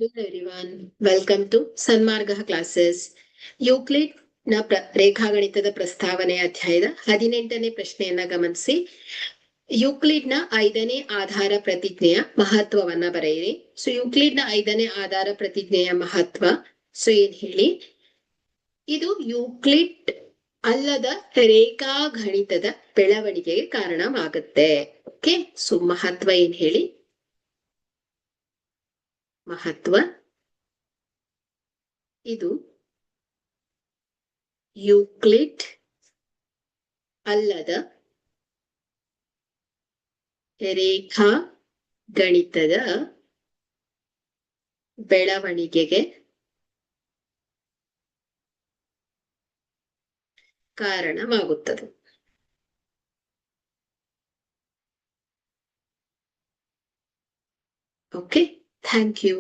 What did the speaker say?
Hello everyone, welcome to Sanmarga classes. Euclid ನ ರೇಖಾಗಣಿತದ ಪ್ರಸ್ತಾವನೆ ಅಧ್ಯಾಯದ 18ನೇ ಪ್ರಶ್ನೆಯನ್ನ ಗಮನಿಸಿ. ಯೂಕ್ಲಿಡ್ ನ 5ನೇ ಆಧಾರ ಪ್ರತಿಜ್ಞೆಯ ಮಹತ್ವವನ್ನ ಬರೆಯಿರಿ. ಸೊ ಯೂಕ್ಲಿಡ್ ನ 5ನೇ ಆಧಾರ ಪ್ರತಿಜ್ಞೆಯ ಮಹತ್ವ ಏನ್ ಹೇಳಿ. ಇದು ಯೂಕ್ಲಿಡ್ ಅಲ್ಲದ ರೇಖಾಗಣಿತದ ಬೆಳವಣಿಗೆಗೆ ಕಾರಣವಾಗುತ್ತೆ. ಓಕೆ, ಸೊ ಮಹತ್ವ ಏನ್ ಹೇಳಿ. ಮಹತ್ವ ಇದು ಯೂಕ್ಲಿಡ್ ಅಲ್ಲದ ರೇಖಾ ಗಣಿತದ ಬೆಳವಣಿಗೆಗೆ ಕಾರಣವಾಗುತ್ತದೆ. Okay, thank you.